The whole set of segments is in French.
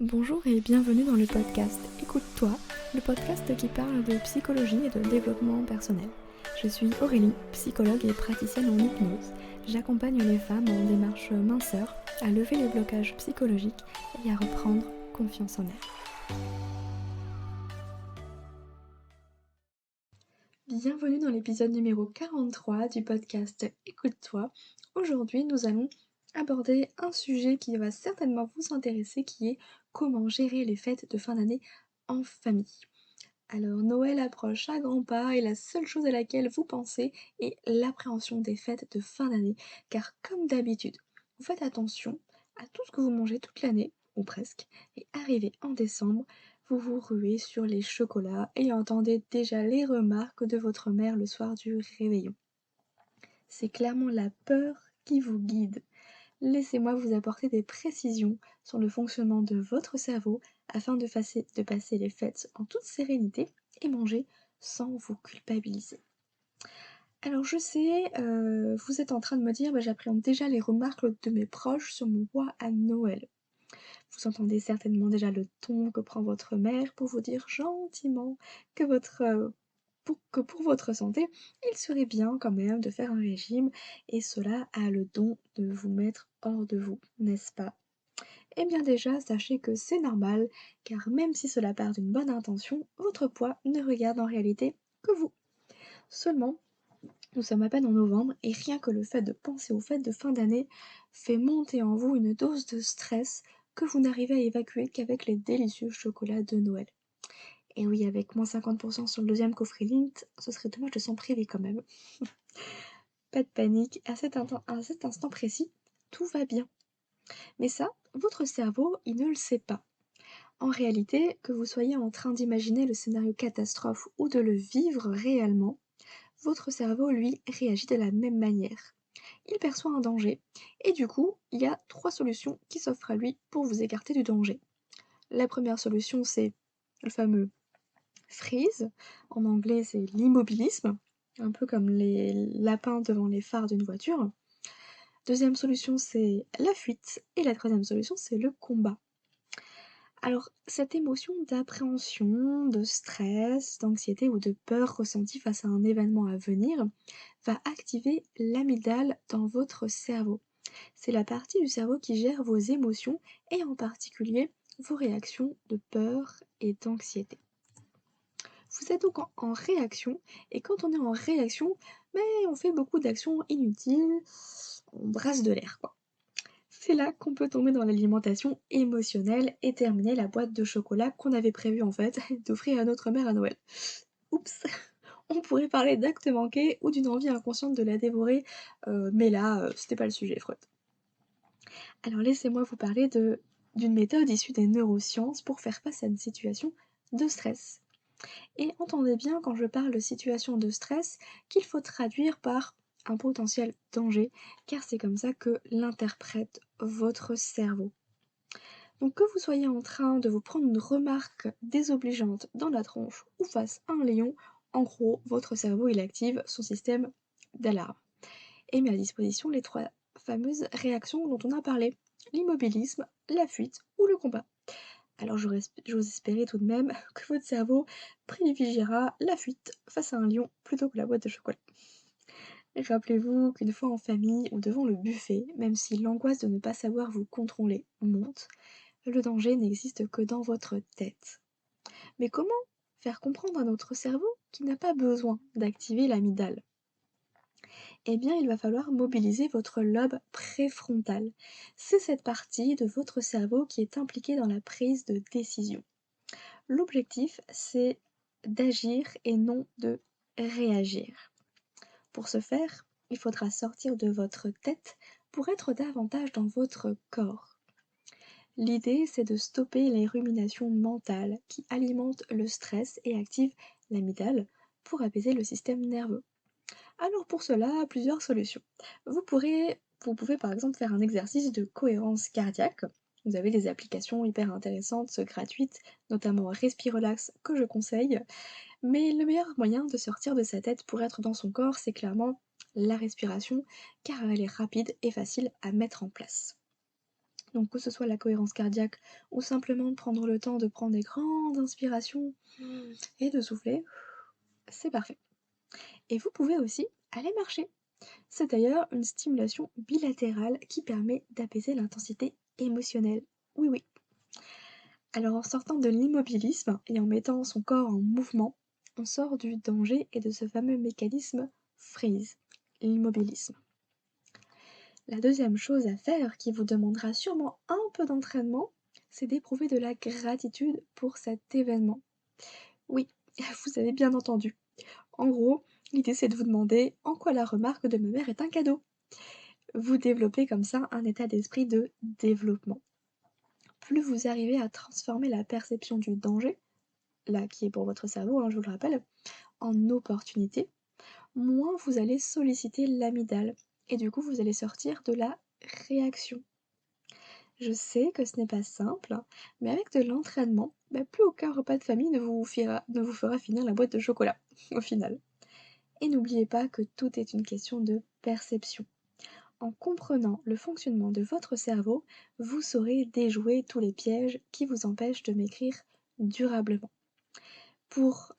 Bonjour et bienvenue dans le podcast Écoute-toi, le podcast qui parle de psychologie et de développement personnel. Je suis Aurélie, psychologue et praticienne en hypnose. J'accompagne les femmes en démarche minceur à lever les blocages psychologiques et à reprendre confiance en elles. Bienvenue dans l'épisode numéro 43 du podcast Écoute-toi. Aujourd'hui, nous allons aborder un sujet qui va certainement vous intéresser, qui est comment gérer les fêtes de fin d'année en famille. Alors Noël approche à grands pas et la seule chose à laquelle vous pensez est l'appréhension des fêtes de fin d'année, car comme d'habitude, vous faites attention à tout ce que vous mangez toute l'année, ou presque, et arrivé en décembre, vous vous ruez sur les chocolats et entendez déjà les remarques de votre mère le soir du réveillon. C'est clairement la peur qui vous guide. Laissez-moi vous apporter des précisions sur le fonctionnement de votre cerveau afin de passer les fêtes en toute sérénité et manger sans vous culpabiliser. Alors je sais, vous êtes en train de me dire, j'appréhende déjà les remarques de mes proches sur mon poids à Noël. Vous entendez certainement déjà le ton que prend votre mère pour vous dire gentiment que pour votre santé, il serait bien quand même de faire un régime, et cela a le don de vous mettre hors de vous, n'est-ce pas? Eh bien déjà, sachez que c'est normal, car même si cela part d'une bonne intention, votre poids ne regarde en réalité que vous. Seulement, nous sommes à peine en novembre, et rien que le fait de penser aux fêtes de fin d'année fait monter en vous une dose de stress que vous n'arrivez à évacuer qu'avec les délicieux chocolats de Noël. Et oui, avec moins 50% sur le deuxième coffret Lindt, ce serait dommage de s'en priver quand même. Pas de panique, à cet instant précis, tout va bien. Mais ça, votre cerveau, il ne le sait pas. En réalité, que vous soyez en train d'imaginer le scénario catastrophe ou de le vivre réellement, votre cerveau, lui, réagit de la même manière. Il perçoit un danger, et du coup, il y a 3 solutions qui s'offrent à lui pour vous écarter du danger. La première solution, c'est le fameux freeze, en anglais c'est l'immobilisme, un peu comme les lapins devant les phares d'une voiture. Deuxième solution, c'est la fuite, et la troisième solution, c'est le combat. Alors, cette émotion d'appréhension, de stress, d'anxiété ou de peur ressentie face à un événement à venir va activer l'amygdale dans votre cerveau. C'est la partie du cerveau qui gère vos émotions et en particulier vos réactions de peur et d'anxiété. Vous êtes donc en réaction, et quand on est en réaction, on fait beaucoup d'actions inutiles, on brasse de l'air quoi. C'est là qu'on peut tomber dans l'alimentation émotionnelle et terminer la boîte de chocolat qu'on avait prévu en fait d'offrir à notre mère à Noël. Oups! On pourrait parler d'actes manqués ou d'une envie inconsciente de la dévorer, mais là, c'était pas le sujet, Freud. Alors laissez-moi vous parler d'une méthode issue des neurosciences pour faire face à une situation de stress. Et entendez bien quand je parle de situation de stress qu'il faut traduire par un potentiel danger, car c'est comme ça que l'interprète votre cerveau. Donc que vous soyez en train de vous prendre une remarque désobligeante dans la tronche ou face à un lion, en gros, votre cerveau il active son système d'alarme et met à disposition les 3 fameuses réactions dont on a parlé: l'immobilisme, la fuite ou le combat. Alors j'ose espérer tout de même que votre cerveau privilégiera la fuite face à un lion plutôt que la boîte de chocolat. Et rappelez-vous qu'une fois en famille ou devant le buffet, même si l'angoisse de ne pas savoir vous contrôler monte, le danger n'existe que dans votre tête. Mais comment faire comprendre à notre cerveau qu'il n'a pas besoin d'activer l'amygdale? Eh bien, il va falloir mobiliser votre lobe préfrontal. C'est cette partie de votre cerveau qui est impliquée dans la prise de décision. L'objectif, c'est d'agir et non de réagir. Pour ce faire, il faudra sortir de votre tête pour être davantage dans votre corps. L'idée, c'est de stopper les ruminations mentales qui alimentent le stress et activent l'amygdale pour apaiser le système nerveux. Alors pour cela, plusieurs solutions. Vous pouvez par exemple faire un exercice de cohérence cardiaque. Vous avez des applications hyper intéressantes, gratuites, notamment Respirelax que je conseille. Mais le meilleur moyen de sortir de sa tête pour être dans son corps, c'est clairement la respiration, car elle est rapide et facile à mettre en place. Donc que ce soit la cohérence cardiaque ou simplement prendre le temps de prendre des grandes inspirations et de souffler, c'est parfait. Et vous pouvez aussi aller marcher. C'est d'ailleurs une stimulation bilatérale qui permet d'apaiser l'intensité émotionnelle. Oui, oui. Alors en sortant de l'immobilisme et en mettant son corps en mouvement, on sort du danger et de ce fameux mécanisme freeze, l'immobilisme. La deuxième chose à faire, qui vous demandera sûrement un peu d'entraînement, c'est d'éprouver de la gratitude pour cet événement. Oui, vous avez bien entendu. En gros, l'idée c'est de vous demander en quoi la remarque de ma mère est un cadeau. Vous développez comme ça un état d'esprit de développement. Plus vous arrivez à transformer la perception du danger, là qui est pour votre cerveau, je vous le rappelle, en opportunité, moins vous allez solliciter l'amygdale. Et du coup, vous allez sortir de la réaction. Je sais que ce n'est pas simple, mais avec de l'entraînement, plus aucun repas de famille ne vous fera finir la boîte de chocolat, au final. Et n'oubliez pas que tout est une question de perception. En comprenant le fonctionnement de votre cerveau, vous saurez déjouer tous les pièges qui vous empêchent de m'écrire durablement. Pour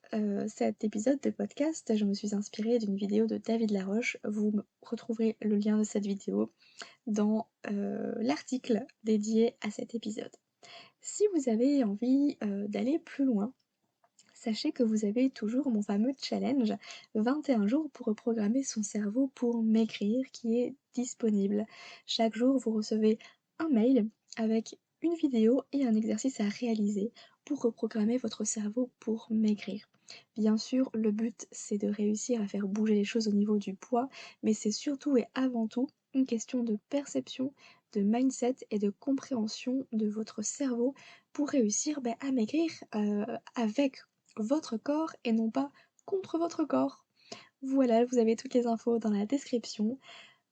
cet épisode de podcast, je me suis inspirée d'une vidéo de David Laroche. Vous retrouverez le lien de cette vidéo dans l'article dédié à cet épisode. Si vous avez envie d'aller plus loin, sachez que vous avez toujours mon fameux challenge 21 jours pour reprogrammer son cerveau pour maigrir qui est disponible. Chaque jour, vous recevez un mail avec une vidéo et un exercice à réaliser pour reprogrammer votre cerveau pour maigrir. Bien sûr, le but c'est de réussir à faire bouger les choses au niveau du poids, mais c'est surtout et avant tout une question de perception, de mindset et de compréhension de votre cerveau pour réussir à maigrir avec votre corps et non pas contre votre corps. Voilà, vous avez toutes les infos dans la description.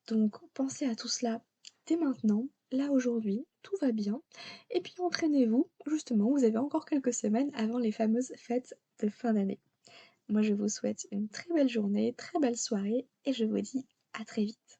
Donc pensez à tout cela dès maintenant, là aujourd'hui, tout va bien. Et puis entraînez-vous, justement, vous avez encore quelques semaines avant les fameuses fêtes de fin d'année. Moi je vous souhaite une très belle journée, très belle soirée et je vous dis à très vite.